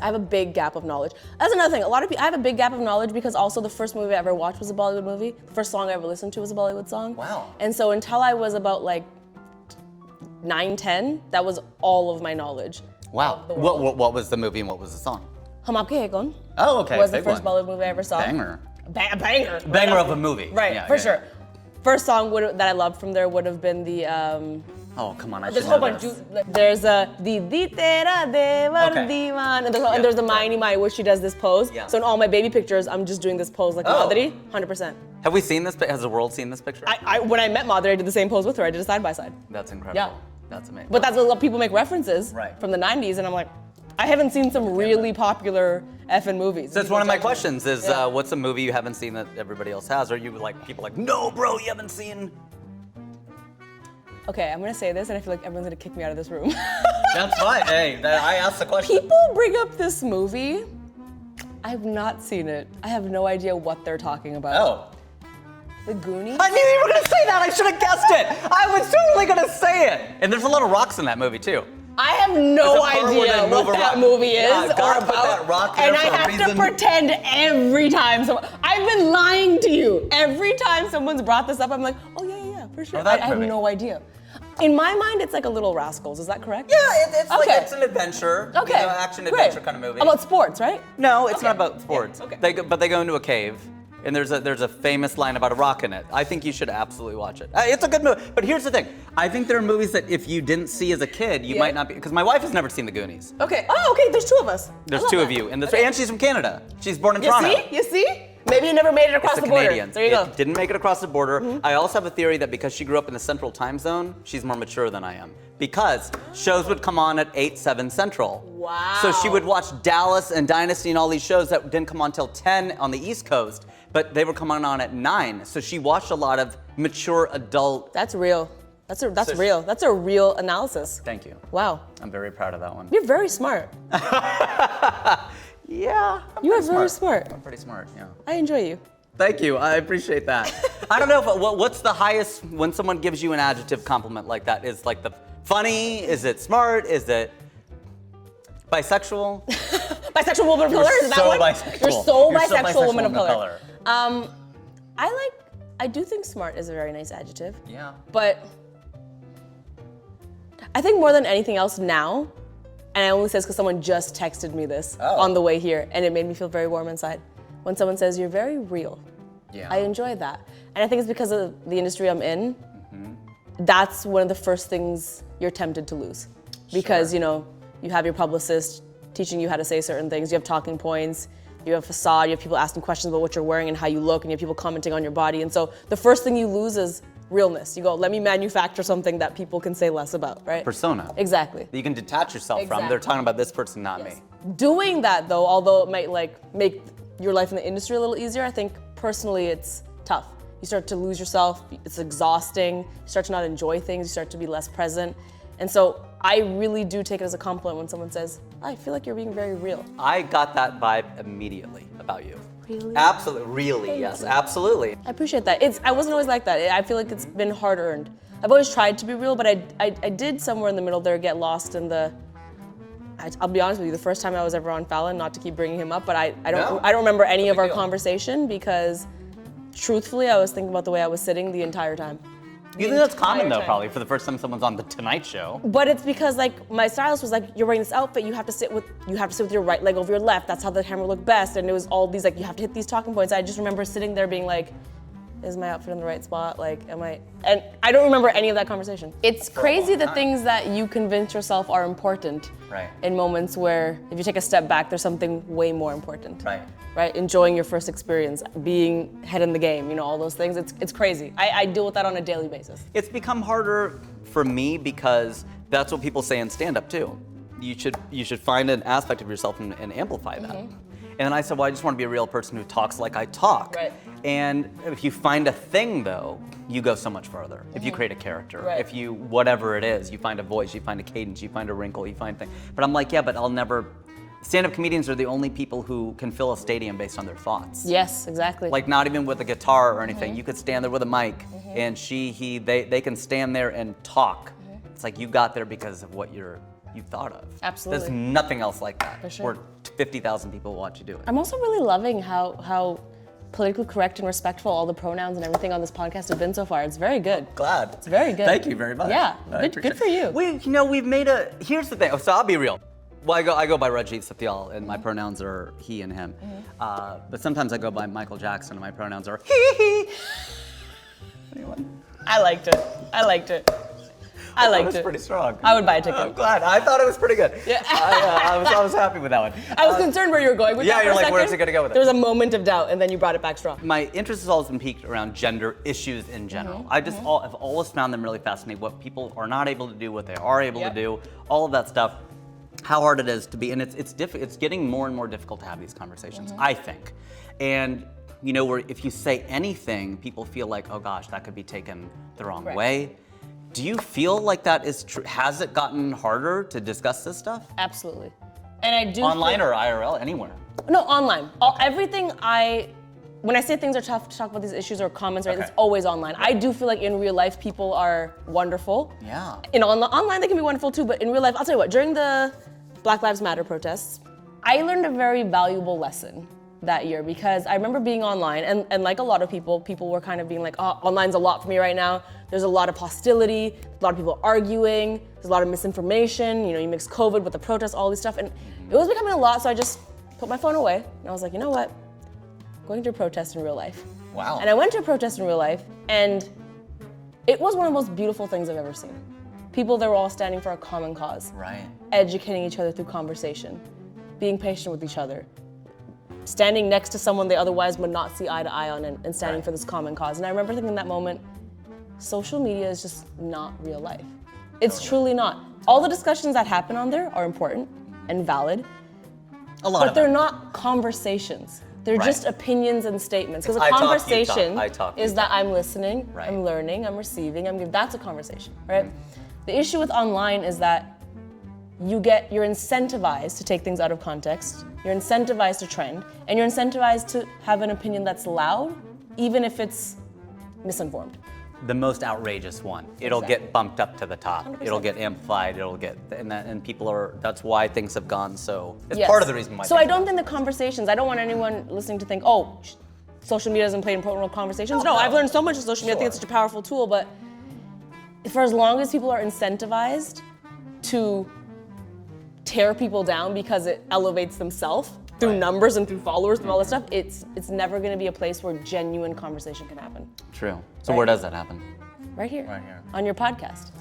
I have a big gap of knowledge. That's another thing. A lot of people, I have a big gap of knowledge because also the first movie I ever watched was a Bollywood movie. The first song I ever listened to was a Bollywood song. Wow. And so until I was about like 9, 10, that was all of my knowledge. Wow. What was the movie and what was the song? Hum Aapke Hai Kaun Oh, okay. was the big first one. Bollywood movie I ever saw. Banger. Banger. Banger of a movie. Right, Yeah, for yeah, sure. First song that I loved from there would have been the, Oh, come on, I there's should a whole know bunch. this. There's a Didi Tera Devar Okay. Diwan, and there's the Maini Mai where she does this pose. Yeah. So in all my baby pictures, I'm just doing this pose like Madhuri, 100%. Have we seen this? Has the world seen this picture? When I met Madhuri, I did the same pose with her. I did a side by side. That's incredible. Yeah. That's amazing. But that's what a lot of people make references Right. from the 90s, and I'm like, I haven't seen some really popular effing movies. So that's one of my questions is, what's a movie you haven't seen that everybody else has? Or you like, people like, no, bro, you haven't seen? Okay, I'm gonna say this, and I feel like everyone's gonna kick me out of this room. That's fine. Hey, I asked the question. People bring up this movie. I've not seen it. I have no idea what they're talking about. Oh. The Goonies? I knew you were gonna say that. I should have guessed it. I was totally gonna say it. And there's a lot of rocks in that movie too. I have no There's a part where idea they move what a that rock. movie is Yeah, or God put about, that rock there and for I a have reason. to pretend every time. I've been lying to you. Every time someone's brought this up, I'm like, oh yeah, for sure. Oh, that I have movie. no idea. In my mind, it's like a Little Rascals. Is that correct? Yeah, it's like, Okay. it's an adventure. Okay. You know, action Great. adventure kind of movie. About sports, right? No, it's Okay. not about sports. Yeah, okay. But they go into a cave, and there's a famous line about a rock in it. I think you should absolutely watch it. It's a good movie. But here's the thing. I think there are movies that if you didn't see as a kid, you might not be, because my wife has never seen The Goonies. Okay. Oh, okay. There's 2 of us. There's I love 2 of that. you, and Okay. she's from Canada. She's born in You Toronto. see? You see? Maybe you never made it across It's the the border. Canadians. There you go. It didn't make it across the border. I also have a theory that because she grew up in the Central Time Zone, she's more mature than I am. Because shows would come on at 8, 7 Central. Wow. So she would watch Dallas and Dynasty and all these shows that didn't come on till 10 on the East Coast, but they were coming on at 9. So she watched a lot of mature adult. That's real. That's real. That's a real analysis. Thank you. Wow. I'm very proud of that one. You're very smart. Yeah. You are very smart. I'm pretty smart, yeah. I enjoy you. Thank you. I appreciate that. I don't know what's the highest when someone gives you an adjective compliment like that? Is like the funny? Is it smart? Is it bisexual? Bisexual woman of color? Is that so one? bisexual. You're so You're so bisexual woman of color. I do think smart is a very nice adjective. Yeah. But I think more than anything else now, and I only say this because someone just texted me this on the way here, and it made me feel very warm inside. When someone says, you're very real. Yeah. I enjoy that. And I think it's because of the industry I'm in, that's one of the first things you're tempted to lose. Because, you know, you have your publicist teaching you how to say certain things, you have talking points, you have facade, you have people asking questions about what you're wearing and how you look, and you have people commenting on your body. And so the first thing you lose is realness. You go, let me manufacture something that people can say less about, right? Persona. Exactly. That you can detach yourself from. They're talking about this person, not me. Doing that though, although it might like make your life in the industry a little easier, I think personally it's tough. You start to lose yourself, it's exhausting, you start to not enjoy things, you start to be less present. And so I really do take it as a compliment when someone says, I feel like you're being very real. I got that vibe immediately about you. Really? Absolutely, really, yes, absolutely. I appreciate that. I wasn't always like that. I feel like it's been hard earned. I've always tried to be real, but I did somewhere in the middle there get lost in the, I'll be honest with you, the first time I was ever on Fallon, not to keep bringing him up, but I don't remember any of our conversation because truthfully, I was thinking about the way I was sitting the entire time. You think that's common though, probably, for the first time someone's on The Tonight Show. But it's because like my stylist was like, you're wearing this outfit, you have to sit with your right leg over your left. That's how the camera looked best. And it was all these like, you have to hit these talking points. I just remember sitting there being like, is my outfit in the right spot? Like, am I? And I don't remember any of that conversation. It's crazy the things that you convince yourself are important in moments where if you take a step back, there's something way more important. Right? Enjoying your first experience, being head in the game, you know, all those things. It's crazy. I deal with that on a daily basis. It's become harder for me because that's what people say in stand-up too. You should find an aspect of yourself and amplify that. And then I said, well, I just want to be a real person who talks like I talk. And if you find a thing though, you go so much further. If you create a character, if you, whatever it is, you find a voice, you find a cadence, you find a wrinkle, you find things. But I'm like, yeah, but I'll never, stand-up comedians are the only people who can fill a stadium based on their thoughts. Yes, exactly. Like not even with a guitar or anything. You could stand there with a mic and they can stand there and talk. It's like you got there because of what you thought of. Absolutely. There's nothing else like that. For sure. Or 50,000 people watch you do it. I'm also really loving how politically correct and respectful all the pronouns and everything on this podcast have been so far. It's very good. Glad. It's very good. Thank you very much. Yeah, good for you. We've made here's the thing, so I'll be real. Well, I go by Rajiv, Satyal, and my pronouns are he and him. But sometimes I go by Michael Jackson, and my pronouns are he. Anyone? I liked it. I liked it. It was pretty strong. I would buy a ticket. I'm glad. I thought it was pretty good. Yeah. I was happy with that one. I was concerned where you were going with that for you're a like, second. where's it gonna go with it? There was a moment of doubt, and then you brought it back strong. My interest has always been piqued around gender issues in general. I've always found them really fascinating. What people are not able to do, what they are able to do, all of that stuff. How hard it is to be, and it's getting more and more difficult to have these conversations. I think, and where if you say anything, people feel like, oh gosh, that could be taken the wrong way. Do you feel like that is true? Has it gotten harder to discuss this stuff? Absolutely. And I do online or IRL, anywhere? No, online. Everything when I say things are tough to talk about these issues or comments, right, it's always online. I do feel like in real life people are wonderful. Yeah. Online they can be wonderful too, but in real life, I'll tell you what, during the Black Lives Matter protests, I learned a very valuable lesson that year because I remember being online and like a lot of people were kind of being like, oh, online's a lot for me right now. There's a lot of hostility, a lot of people arguing, there's a lot of misinformation, you mix COVID with the protests, all this stuff, and it was becoming a lot, so I just put my phone away, and I was like, you know what? I'm going to a protest in real life. Wow. And I went to a protest in real life, and it was one of the most beautiful things I've ever seen. People that were all standing for a common cause. Right. Educating each other through conversation, being patient with each other, standing next to someone they otherwise would not see eye to eye on and standing for this common cause. And I remember thinking in that moment, social media is just not real life. It's truly not. All the discussions that happen on there are important and valid, but they're not conversations. They're just opinions and statements. Because a conversation is that I'm listening, I'm learning, I'm receiving, that's a conversation, right? The issue with online is that you're incentivized to take things out of context, you're incentivized to trend, and you're incentivized to have an opinion that's loud, even if it's misinformed. The most outrageous one. It'll get bumped up to the top. 100%. It'll get amplified. And people are. That's why things have gone so. It's part of the reason why. So I don't think the conversations. I don't want anyone listening to think, oh, social media doesn't play an important role in conversations. No, I've learned so much of social media. I think it's such a powerful tool. But for as long as people are incentivized to tear people down because it elevates themselves through numbers and through followers and all this stuff, it's never going to be a place where genuine conversation can happen. True. So where does that happen? Right here. Right here. On your podcast.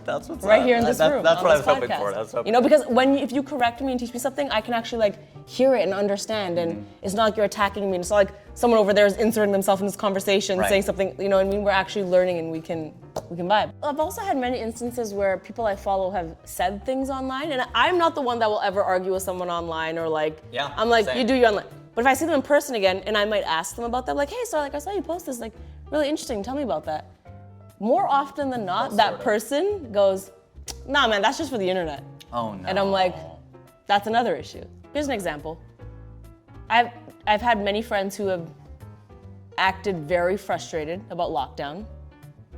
That's what's right here in this room. That's what I was podcast. hoping for. Because if you correct me and teach me something, I can actually hear it and understand, and it's not like you're attacking me. It's not like someone over there is inserting themselves in this conversation, saying something. We're actually learning and we can vibe. I've also had many instances where people I follow have said things online, and I'm not the one that will ever argue with someone online or I'm like, same. You do your online. But if I see them in person again, and I might ask them about that, like, hey, so I saw you post this, really interesting. Tell me about that. More often than not, that person goes, nah, man, that's just for the internet. Oh, no. And I'm like, that's another issue. Here's an example. I've had many friends who have acted very frustrated about lockdown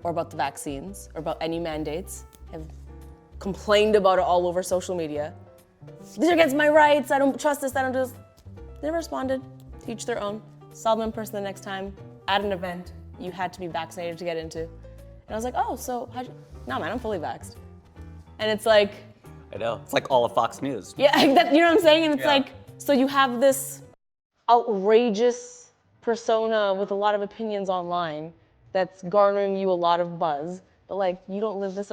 or about the vaccines or about any mandates, have complained about it all over social media. These are against my rights, I don't trust this, I don't do this. They never responded, to each their own. Saw them in person the next time, at an event you had to be vaccinated to get into. And I was like, oh, so nah, man, I'm fully vaxxed. And it's like, I know. It's like all of Fox News. Yeah, you know what I'm saying? And it's like, so you have this outrageous persona with a lot of opinions online that's garnering you a lot of buzz, but you don't live this.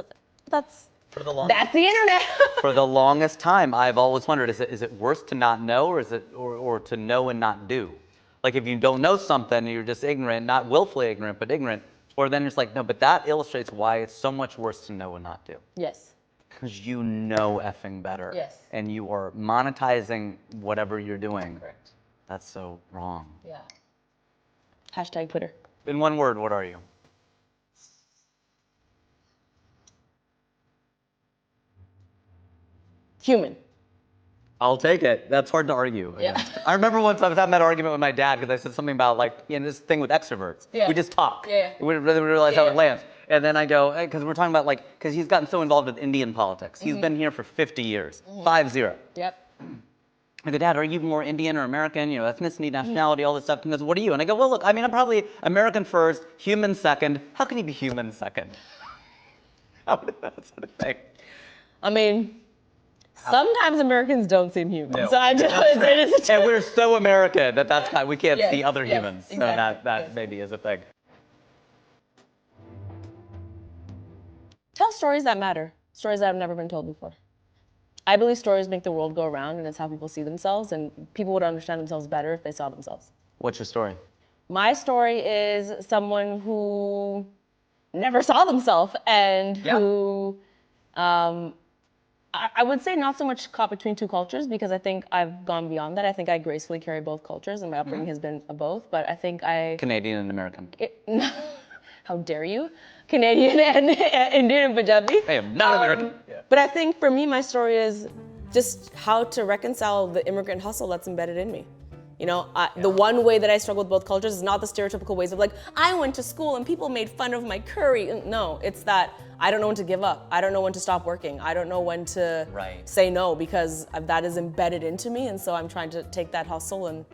That's the internet. For the longest time, I've always wondered: is it worse to not know, or is it or to know and not do? Like if you don't know something, you're just ignorant, not willfully ignorant, but ignorant. Or then it's like, no, but that illustrates why it's so much worse to know and not do. Yes. Because you know effing better. Yes. And you are monetizing whatever you're doing. Correct. That's so wrong. Yeah. Hashtag Twitter. In one word, what are you? Human. I'll take it. That's hard to argue against. I remember once I was having that argument with my dad because I said something about this thing with extroverts. Yeah. We just talk. Yeah. We didn't realize how it lands. And then I go, because we're talking about because he's gotten so involved with Indian politics. He's been here for 50 years. 50. Yep. I go, Dad, are you more Indian or American? You know, ethnicity, nationality, all this stuff. And he goes, what are you? And I go, well, look, I mean, I'm probably American first, human second. How can you be human second? How would that sort of thing? I mean, sometimes Americans don't seem human. No. So I just, And we're so American that's kind. We can't Yes, see other yes, humans. So exactly, that yes. maybe is a thing. Tell stories that matter. Stories that have never been told before. I believe stories make the world go around, and it's how people see themselves, and people would understand themselves better if they saw themselves. What's your story? My story is someone who never saw themselves and who, I would say not so much caught between two cultures, because I think I've gone beyond that. I think I gracefully carry both cultures, and my upbringing has been a both, but I think Canadian and American. How dare you? Canadian and Indian and Punjabi. I am not American. But I think for me, my story is just how to reconcile the immigrant hustle that's embedded in me. You know, the one way that I struggle with both cultures is not the stereotypical ways of like, I went to school and people made fun of my curry. No, it's that I don't know when to give up. I don't know when to stop working. I don't know when to say no, because that is embedded into me. And so I'm trying to take that hustle and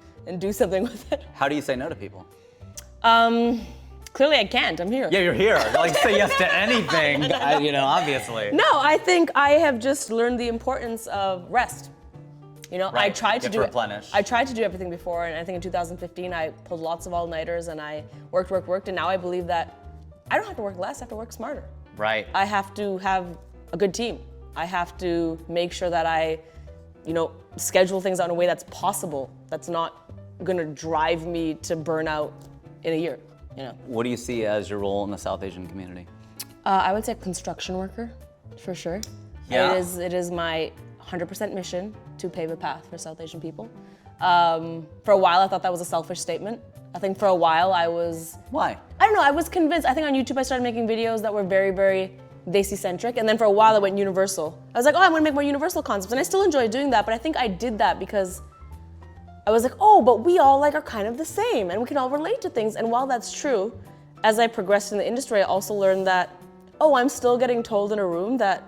do something with it. How do you say no to people? Clearly I can't, I'm here. Yeah, you're here. Like, say yes to anything, you know, obviously. No, I think I have just learned the importance of rest. You know, I tried to replenish. I tried to do everything before, and I think in 2015 I pulled lots of all-nighters and I worked, and now I believe that I don't have to work less, I have to work smarter. Right. I have to have a good team. I have to make sure that I, you know, schedule things out in a way that's possible, that's not gonna drive me to burnout in a year. You know. What do you see as your role in the South Asian community? I would say construction worker, for sure. Yeah. It is my 100% mission to pave a path for South Asian people. For a while, I thought that was a selfish statement. I think for a while I was... Why? I don't know, I was convinced. I think on YouTube I started making videos that were very, very Desi-centric, and then for a while I went universal. I was like, oh, I'm gonna make more universal concepts, and I still enjoy doing that, but I think I did that because I was like, oh, but we all like are kind of the same and we can all relate to things. And while that's true, as I progressed in the industry, I also learned that, oh, I'm still getting told in a room that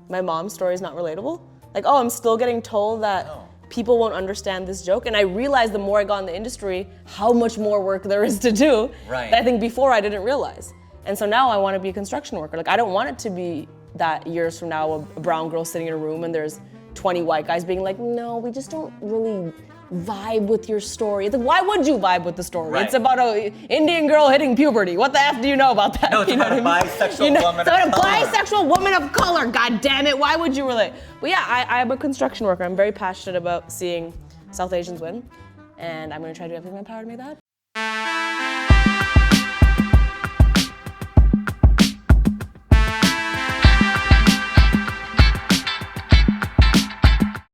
my mom's story is not relatable. Like, oh, I'm still getting told that people won't understand this joke. And I realized the more I got in the industry, how much more work there is to do that I think before I didn't realize. And so now I want to be a construction worker. Like, I don't want it to be that years from now, a brown girl sitting in a room and there's 20 white guys being like, no, we just don't really vibe with your story. It's like, why would you vibe with the story? It's about an Indian girl hitting puberty. What the F do you know about that? No, it's about a bisexual woman of color. It's about a bisexual woman of color, god damn it. Why would you relate? But yeah, I'm a construction worker. I'm very passionate about seeing South Asians win. And I'm gonna try to do everything in my power to make that happen.